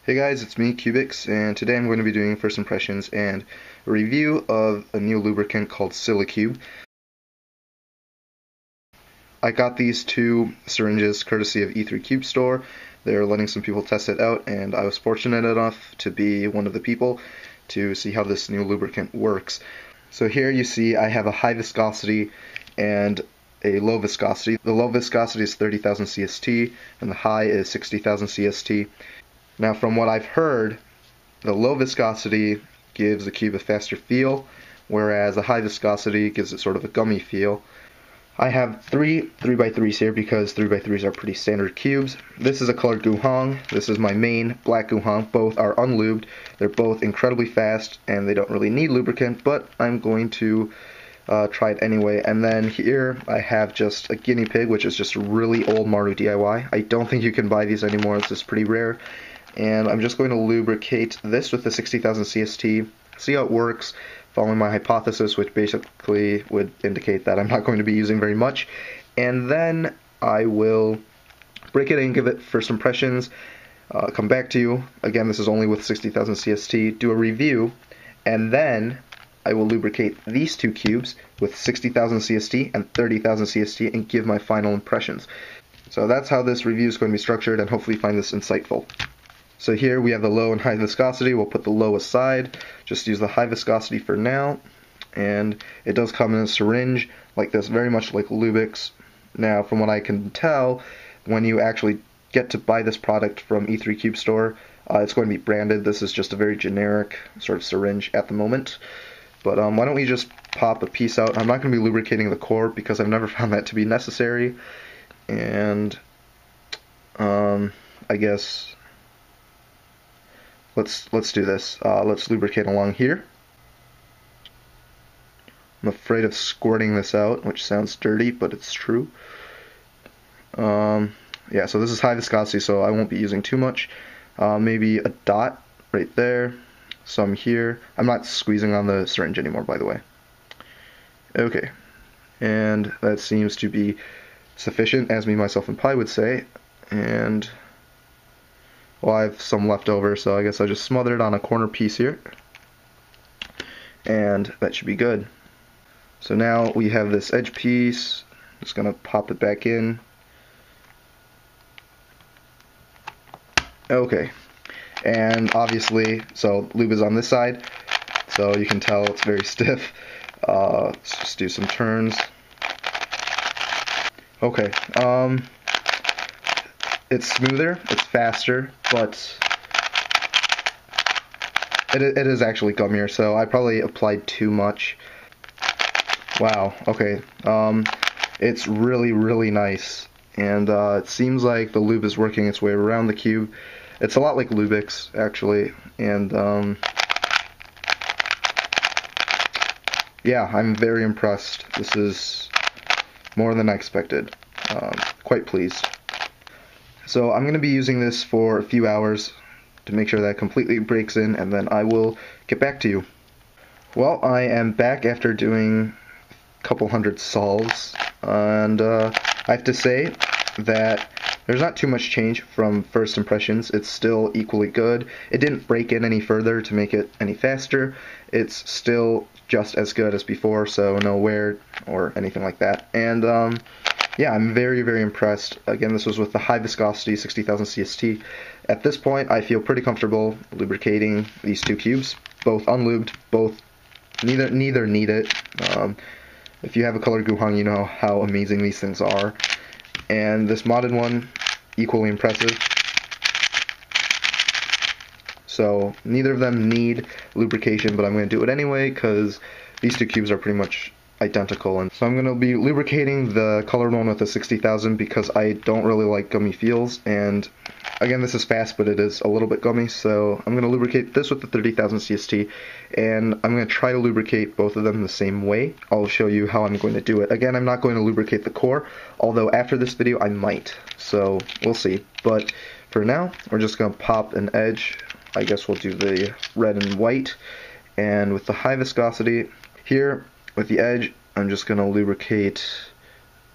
Hey guys, it's me, QOTV, and today I'm going to be doing first impressions and a review of a new lubricant called Silicube. I got these two syringes courtesy of E3 Cube Store. They're letting some people test it out, and I was fortunate enough to be one of the people to see how this new lubricant works. So here you see I have a high viscosity and a low viscosity. The low viscosity is 30,000 CST, and the high is 60,000 CST. Now, from what I've heard, the low viscosity gives the cube a faster feel, whereas the high viscosity gives it sort of a gummy feel. I have three 3x3s here because 3x3s are pretty standard cubes. This is a colored guhong. This is my main black guhong. Both are unlubed. They're both incredibly fast, and they don't really need lubricant, but I'm going to try it anyway. And then here I have just a guinea pig, which is just a really old Maru DIY. I don't think you can buy these anymore. It's just pretty rare. And I'm just going to lubricate this with the 60,000 CST, see how it works, following my hypothesis, which basically would indicate that I'm not going to be using very much. And then I will break it and give it first impressions, come back to you. Again, this is only with 60,000 CST, do a review, and then I will lubricate these two cubes with 60,000 CST and 30,000 CST and give my final impressions. So that's how this review is going to be structured, and hopefully you find this insightful. So here we have the low and high viscosity. We'll put the low aside, just use the high viscosity for now. And it does come in a syringe like this, very much like Lubix. Now, from what I can tell, when you actually get to buy this product from E3 Cube Store, it's going to be branded. This is just a very generic sort of syringe at the moment. But why don't we just pop a piece out. I'm not going to be lubricating the core because I've never found that to be necessary. And I guess let's do this. Let's lubricate along here. I'm afraid of squirting this out, which sounds dirty, but it's true. Yeah, so this is high viscosity, so I won't be using too much. Maybe a dot right there, some here. I'm not squeezing on the syringe anymore, by the way. Okay, and that seems to be sufficient, as me, myself, and Pi would say. And well, I have some left over, so I guess I'll just smother it on a corner piece here. And that should be good. So now we have this edge piece. Just going to pop it back in. Okay. And obviously, so lube is on this side, so you can tell it's very stiff. Let's just do some turns. Okay. It's smoother, it's faster, but it is actually gummier, so I probably applied too much. Wow, okay. It's really, really nice, and it seems like the lube is working its way around the cube. It's a lot like Lubix, actually, and yeah, I'm very impressed. This is more than I expected. Quite pleased. So I'm going to be using this for a few hours to make sure that it completely breaks in, and then I will get back to you. Well, I am back after doing a couple hundred solves, and I have to say that there's not too much change from first impressions. It's still equally good. It didn't break in any further to make it any faster. It's still just as good as before, so no wear or anything like that. And yeah, I'm very, very impressed. Again, this was with the high viscosity, 60,000 CST. At this point, I feel pretty comfortable lubricating these two cubes, both unlubed, both neither need it. If you have a colored guhong, you know how amazing these things are. And this modded one, equally impressive. So neither of them need lubrication, but I'm going to do it anyway because these two cubes are pretty much identical. And so I'm going to be lubricating the colored one with the 60,000 because I don't really like gummy feels, and again, this is fast, but it is a little bit gummy, so I'm going to lubricate this with the 30,000 CST, and I'm going to try to lubricate both of them the same way. I'll show you how I'm going to do it. Again, I'm not going to lubricate the core, although after this video I might, so we'll see. But for now, we're just going to pop an edge. I guess we'll do the red and white, and with the high viscosity here, with the edge, I'm just going to lubricate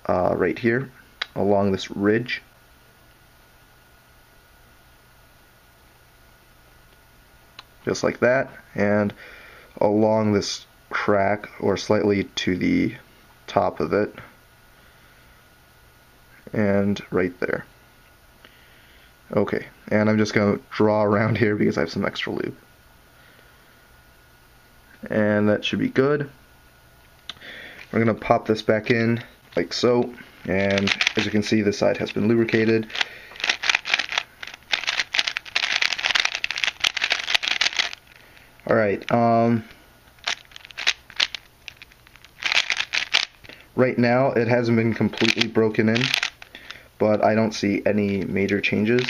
right here along this ridge. just like that, and along this crack, or slightly to the top of it, and right there. Okay, and I'm just going to draw around here because I have some extra lube. And that should be good. We're going to pop this back in like so, and as you can see, this side has been lubricated. Alright, right now it hasn't been completely broken in, but I don't see any major changes.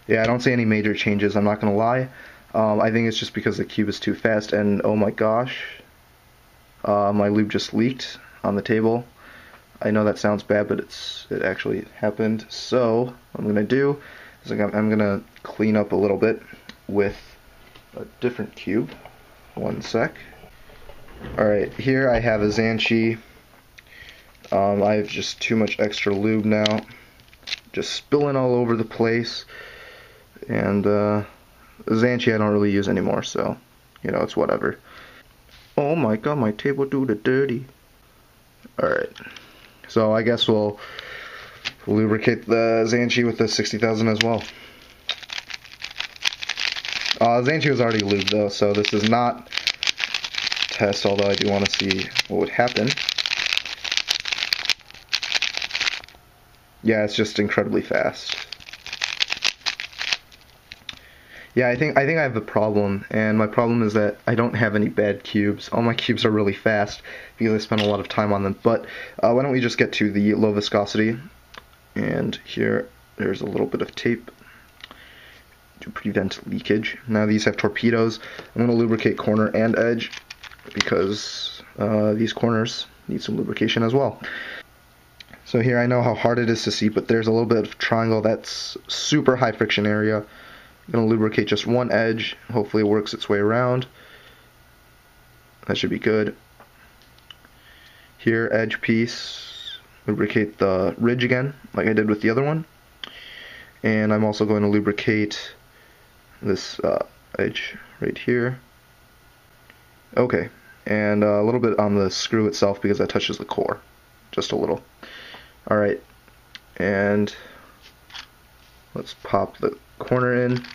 Yeah, I don't see any major changes, I'm not gonna lie. I think it's just because the cube is too fast, and oh my gosh, my lube just leaked on the table. I know that sounds bad, but it actually happened. So what I'm gonna do is I'm gonna clean up a little bit with a different cube. One sec. Alright, here I have a Zanchi. I have just too much extra lube now, just spilling all over the place. And Zanchi I don't really use anymore, so you know, it's whatever. Oh my god, my table do the dirty. Alright, so I guess we'll lubricate the Zanchi with the 60,000 as well. Zanchi was already lubed though, so this is not test, although I do want to see what would happen. Yeah, it's just incredibly fast. Yeah, I think I have a problem, and my problem is that I don't have any bad cubes. All my cubes are really fast because I spent a lot of time on them. But why don't we just get to the low viscosity? And here, there's a little bit of tape to prevent leakage. Now these have torpedoes. I'm going to lubricate corner and edge because these corners need some lubrication as well. So here I know how hard it is to see, but there's a little bit of triangle that's super high friction area. I'm going to lubricate just one edge. Hopefully it works its way around. That should be good. Here, edge piece, lubricate the ridge again, like I did with the other one. And I'm also going to lubricate this edge right here. Okay, and a little bit on the screw itself because that touches the core, just a little. Alright, and let's pop the corner in.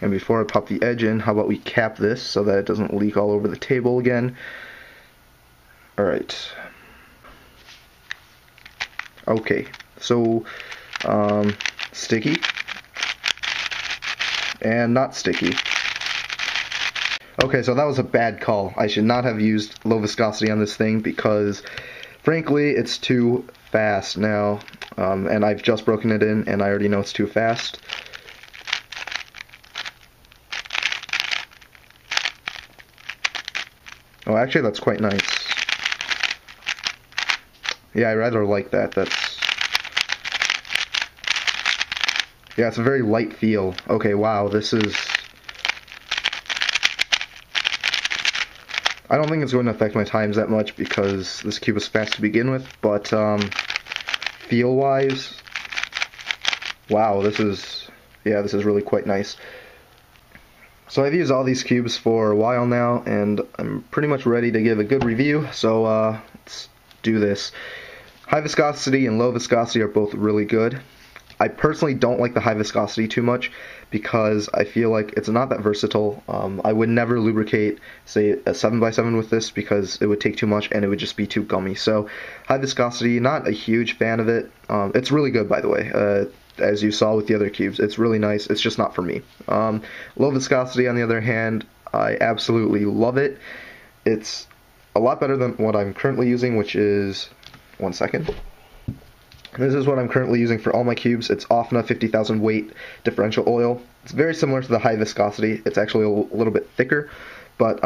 And before I pop the edge in, how about we cap this so that it doesn't leak all over the table again. Alright. Okay, so sticky and not sticky. Okay, so that was a bad call. I should not have used low viscosity on this thing because frankly it's too fast now, and I've just broken it in and I already know it's too fast. Oh, actually that's quite nice. Yeah, I rather like that. Yeah, it's a very light feel. Okay, wow, this is... I don't think it's going to affect my times that much because this cube is fast to begin with, but feel-wise, wow, this is really quite nice. So I've used all these cubes for a while now, and I'm pretty much ready to give a good review, so let's do this. High viscosity and low viscosity are both really good. I personally don't like the high viscosity too much because I feel like it's not that versatile. I would never lubricate, say, a 7x7 with this because it would take too much and it would just be too gummy. So high viscosity, not a huge fan of it. It's really good, by the way. As you saw with the other cubes, it's really nice. It's just not for me. Low viscosity, on the other hand, I absolutely love it. It's a lot better than what I'm currently using, which is... one second. This is what I'm currently using for all my cubes. It's OFNA 50,000 weight differential oil. It's very similar to the high viscosity. It's actually a little bit thicker, but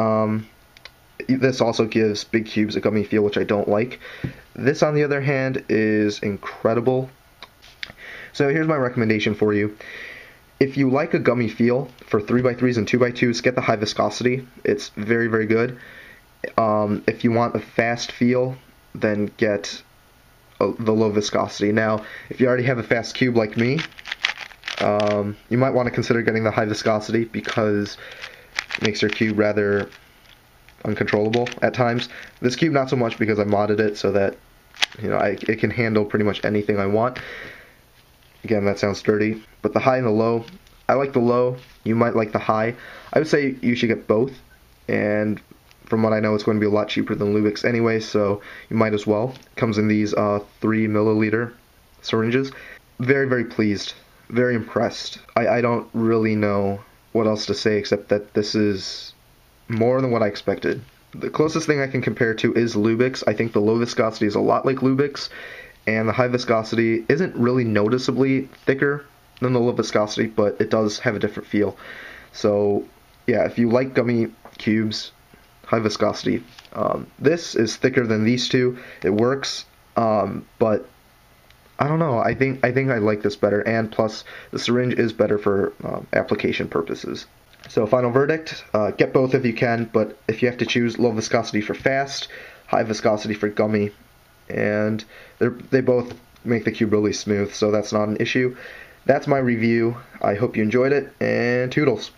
this also gives big cubes a gummy feel, which I don't like. This, on the other hand, is incredible. So here's my recommendation for you. If you like a gummy feel for 3x3s and 2x2s, get the high viscosity. It's very, very good. If you want a fast feel, then get the low viscosity. Now, if you already have a fast cube like me, you might want to consider getting the high viscosity because it makes your cube rather uncontrollable at times. This cube not so much because I modded it so that it can handle pretty much anything I want. Again, that sounds dirty, but the high and the low, I like the low, you might like the high. I would say you should get both, and from what I know, it's going to be a lot cheaper than Lubix anyway, so you might as well. It comes in these 3 milliliter syringes. Very, very pleased, very impressed. I don't really know what else to say except that this is more than what I expected. The closest thing I can compare to is Lubix. I think the low viscosity is a lot like Lubix, and the high viscosity isn't really noticeably thicker than the low viscosity, but it does have a different feel. So yeah, if you like gummy cubes, high viscosity. This is thicker than these two. It works, but I don't know. I think I like this better, and plus the syringe is better for application purposes. So final verdict, get both if you can, but if you have to choose, low viscosity for fast, high viscosity for gummy, and they both make the cube really smooth, so that's not an issue. That's my review. I hope you enjoyed it, and toodles.